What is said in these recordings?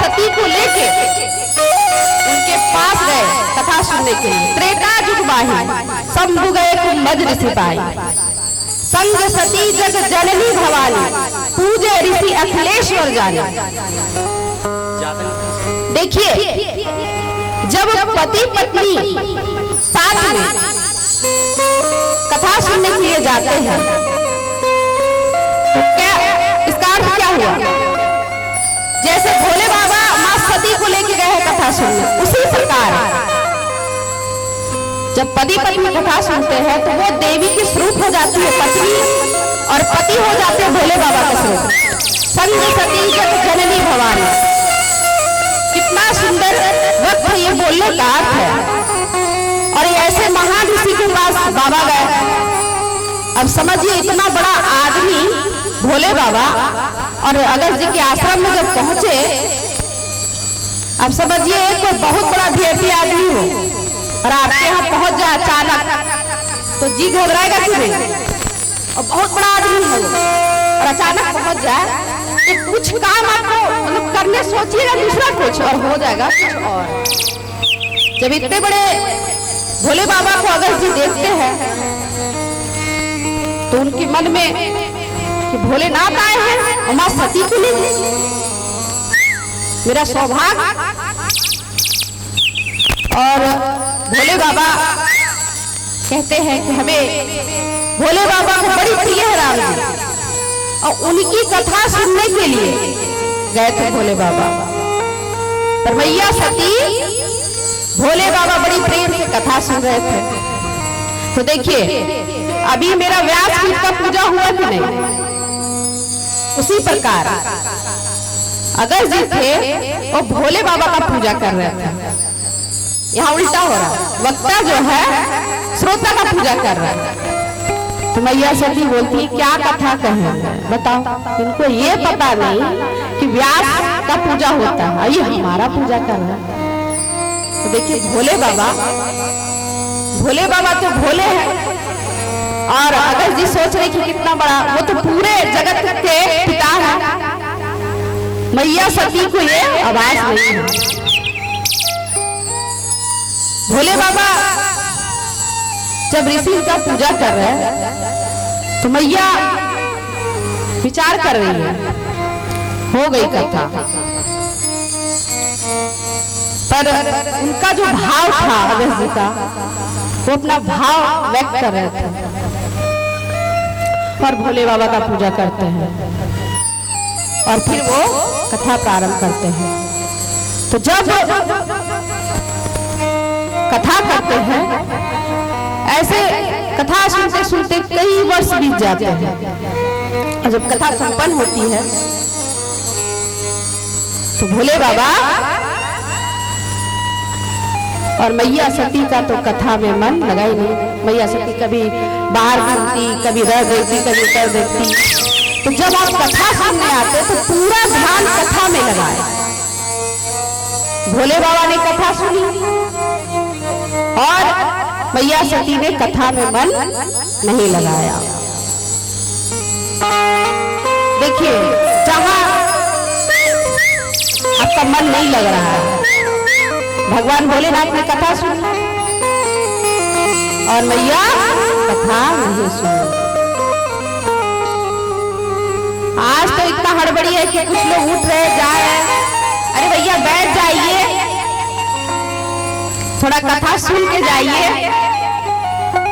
सती को लेके उनके पास गए कथा सुनने के लिए। त्रेता जुग बाही शंभु गए कुंभज ऋषि पाई, संग सती जग जननी भवानी, पूजे ऋषि अखिलेश्वर जाने। देखिए, जब पति पत्नी साथ में कथा सुनने के लिए जाते हैं तो क्या इसका अर्थ क्या हुआ? जैसे भोले बाबा मां सती को लेके गए हैं कथा सुनने, उसी प्रकार जब पति पत्नी कथा सुनते हैं तो वो देवी के स्वरूप हो जाती है पत्नी, और पति हो जाते हैं भोले बाबा के स्वरूप। संग सती जग जननी भवानी, कितना सुंदर वक्त ये बोलने का अर्थ है। और ऐसे महान ऋषि के पास बाबा गए। अब समझिए, इतना बड़ा आदमी भोले बाबा और अगस्त्य जी के आश्रम में जब पहुंचे, अब समझिए कोई बहुत बड़ा वीआईपी आदमी हो और आपके यहाँ पहुंच जाए अचानक तो जी घबराएगा कि नहीं? और बहुत बड़ा आदमी हो और अचानक पहुंच जाए तो कुछ काम आपको मतलब करने सोचिएगा दूसरा कुछ और हो जाएगा कुछ और। जब इतने बड़े भोले बाबा को अगस्त्य जी देखते हैं तो उनके मन में कि भोलेनाथ आए हैं और मां सती को ले मेरा सौभाग्य। और भोले बाबा कहते हैं कि हमें भोले बाबा को बड़ी प्रिय है राम जी, और उनकी कथा सुनने के लिए गए थे भोले बाबा। पर मैया सती भोले बाबा बड़ी प्रेम से कथा सुन रहे थे। तो देखिए, अभी मेरा व्यासपीठ का पूजा हुआ कि नहीं, उसी प्रकार अगस्त्य जी थे और भोले बाबा का पूजा कर रहे थे। यहाँ उल्टा हो रहा, वक्ता जो है श्रोता का पूजा कर रहा है। तो मैया सती बोलती है क्या कथा कहें बताओ, इनको ये पता नहीं कि व्यास का पूजा होता है, ये हमारा पूजा कर रहा है। तो देखिए, भोले बाबा तो भोले हैं, और अगस्त्य जी सोच रहे कि कितना बड़ा, वो तो पूरे जगत के पिता है। मैया सती को ये आवाज नहीं है। भोले बाबा जब ऋषि का पूजा कर रहे हैं तो मैया विचार कर रही है, हो गई कथा, पर उनका जो भाव था अगस्त्य जी का, वो अपना भाव व्यक्त कर रहे थे और भोले बाबा का पूजा करते हैं और फिर वो कथा प्रारंभ करते हैं। तो जब कथा करते हैं, ऐसे कथा सुनते सुनते कई वर्ष बीत जाते हैं, और जब कथा संपन्न होती है तो भोले बाबा और मैया सती का तो कथा में मन लगा ही नहीं। मैया सती कभी बाहर घूमती, कभी रह देती, कभी कर देती। तो जब आप कथा सुनने आते तो पूरा ध्यान कथा में लगाए। भोले बाबा ने कथा सुनी और मैया सती ने कथा में मन नहीं लगाया। देखिए, जहां आपका मन नहीं लग रहा है, भगवान भोलेनाथ ने कथा सुनी और मैया कथा नहीं सुनी। आज तो इतना हड़बड़ी है कि कुछ लोग उठ रहे जा रहे, अरे भैया बैठ जाइए, थोड़ा कथा सुन के जाइए।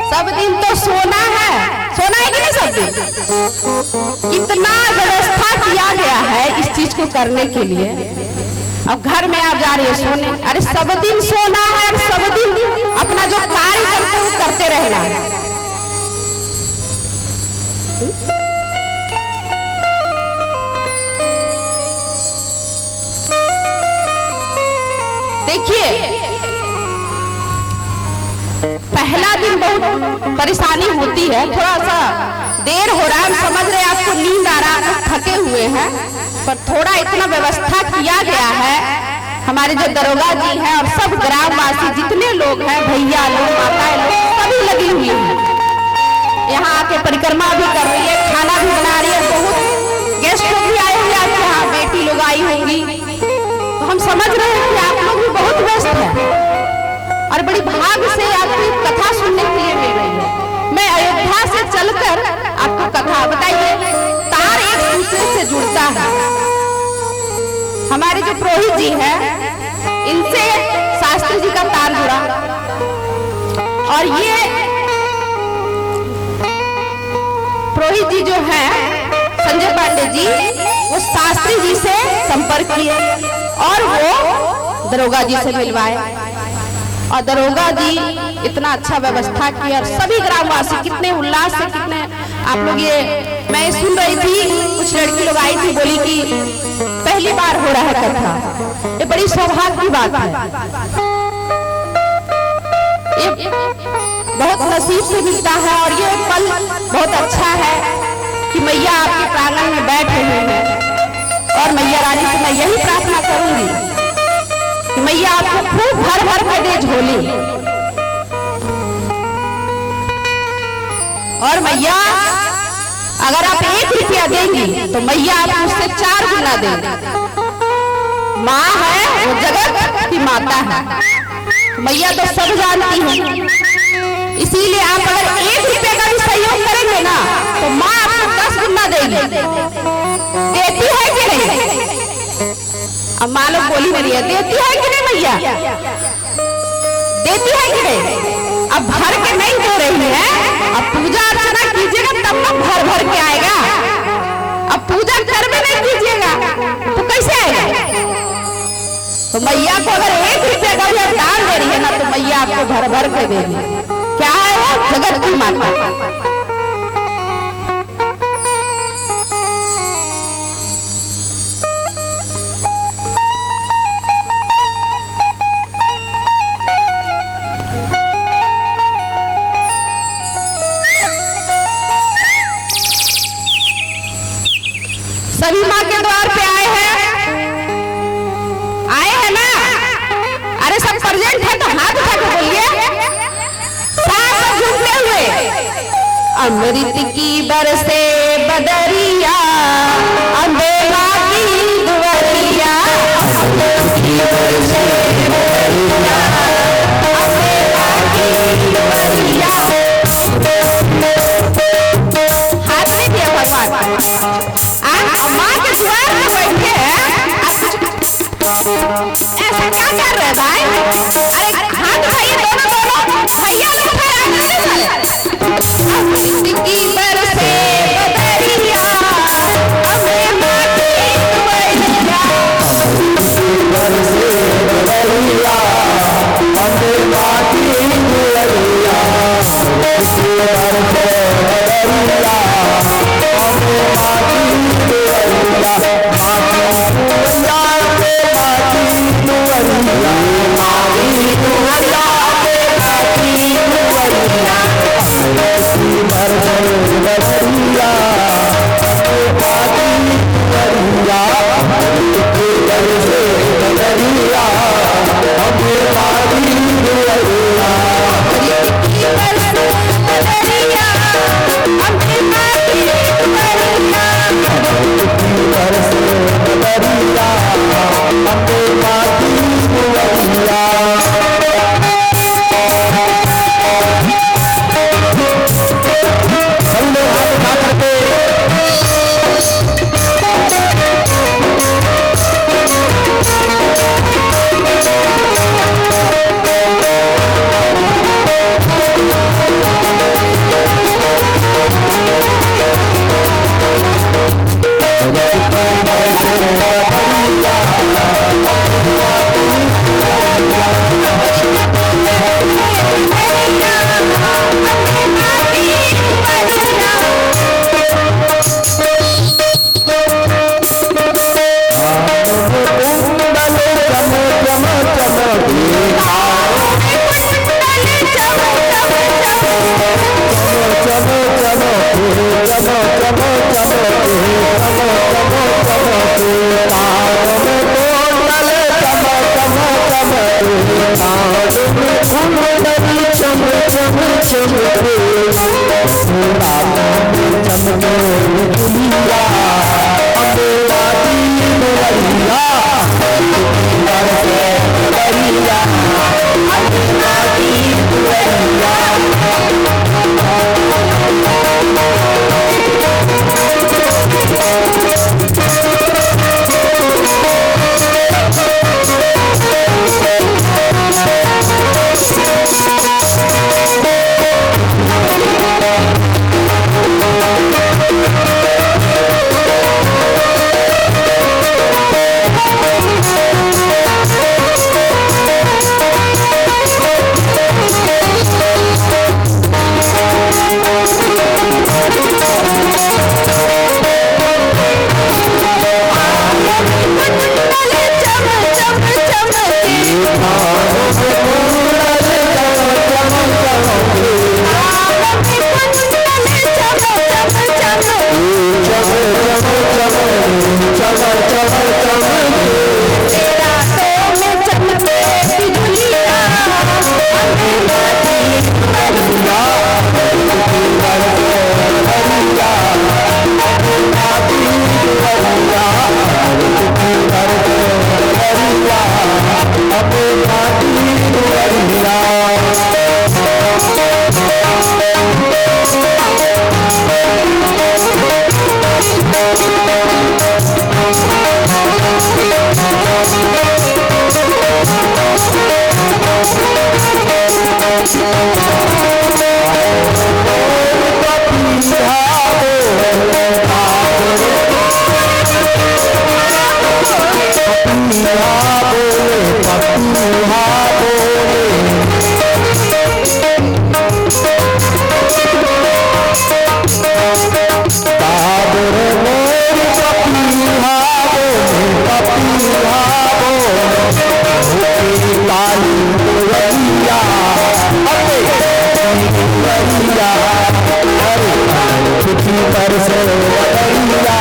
सब दिन तो सोना है कि नहीं? सब दिन कितना व्यवस्था किया गया है इस चीज को करने के लिए। अब घर में आप जा रही है सोने, अरे सब दिन सोना है, सब दिन अपना जो कार्य करते हैं करते रहना है। देखिए, पहला दिन बहुत परेशानी होती है, थोड़ा सा देर हो रहा है, हम समझ रहे हैं आपको नींद आ रहा है, आप थके हुए हैं, पर थोड़ा इतना व्यवस्था किया गया है। हमारे जो दरोगा जी हैं और सब ग्रामवासी जितने लोग हैं, भैया लोग, माताएं लोग, सभी लगी हुई हैं। यहाँ आके परिक्रमा भी कर रही है, खाना भी बना रही है, बहुत गेस्ट लोग भी आए हुए आपके यहाँ, बेटी लोग आई होंगी। तो हम हम समझ रहे हैं कि आप लोग भी बहुत व्यस्त हैं और बड़ी भाग से आपकी कथा सुनने के लिए मिल रही है। मैं अयोध्या से चलकर आपको कथा बताइए, तार एक दूसरे से जुड़ता है। हमारे जो पुरोहित जी हैं, इनसे शास्त्री जी का तार जुड़ा और ये पुरोहित जी जो है संजय पांडे जी, वो शास्त्री जी से संपर्क किए और वो दरोगा जी से मिलवाए और दरोगा जी इतना अच्छा व्यवस्था की और सभी ग्रामवासी कितने उल्लास से, कितने आप लोग ये मैं सुन रही थी, कुछ लड़की लोग आई थी, बोली कि पहली बार हो रहा है कथा, ये बड़ी सौभाग्य की बात है। ये बहुत नसीब से मिलता है और ये पल बहुत अच्छा है कि मैया आपके प्रांगण में बैठ रही है और मैया रानी से मैं यही प्रार्थना करूंगी कि मैया आपको खूब भर भर के दे झोली और मैया अगर आप 1 रुपया देंगी तो मैया आपको उससे 4 गुना देंगी। माँ है वो जगत की माता है, मैया तो सब जानती है, इसीलिए आप अगर 1 रुपये का भी सहयोग करेंगे ना तो माँ आपको 10 गुना देगी। देती है कि नहीं? अब माँ लोग बोली नहीं है, देती है कि नहीं मैया? देती है कि नहीं? अब भर के नहीं दे रही है, अब पूजा अर्चना कीजिएगा तब ना भर भर के आएगा। अब पूजा घर में नहीं कीजिएगा तो कैसे आएगा? तो मैया को अगर 1 रुपया का भी दान दे रही है ना तो मैया आपको भर भर के देगी। क्या है वो? जगत की माता। सभी माँ के द्वार पे आए हैं ना? अरे सब प्रेजेंट है तो हाथ उठा के बोलिए, साथ झुकते हुए। अमृत की बरसे बदरिया, अंधेरा की दुआरिया, अमृत की बरसे बदरिया, अंधेरा की दुआरिया। हाथ नहीं दिया भगवान, माँ के द्वार में बैठे हैं, ऐसा क्या कर रहे भाई? अरे हाथ उठाइए दोनों, भैया लोग की बरसे बदरिया, हमें माँ की दुआरिया, बरसे बदरिया, हमें माँ की दुआरिया, बरसे बदरिया, हमें माँ की दोहा बोले बाबुर मोर पपीहा बोले पपीहा बोले काली गोवैया अरे गोवैया अरे कुटी पर से वरिया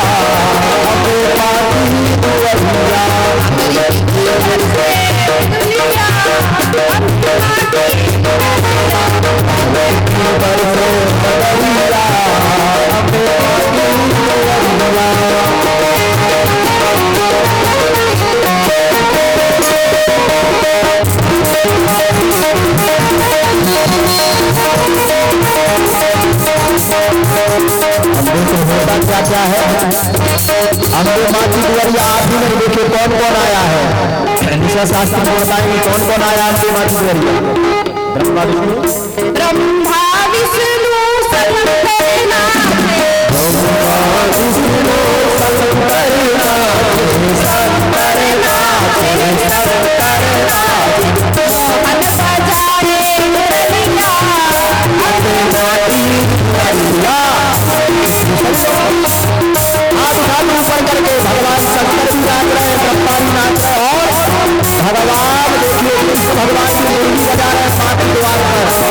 अबे पाती गोवैया क्या है अम्बे माँ की दुआरिया आप भी नहीं देखे कौन कौन आया है निशा शास्त्री को बताएंगे कौन कौन आया अम्बे माँ की दुआरिया ब्रह्मा विष्णु हाथ उठाकर ऊपर करके भगवान शंकर भी नाच रहे हैं ब्रह्मा भी नाच रहे हैं और भगवान देखिए भगवान की मुरली बजा रहे हैं साथ द्वार पर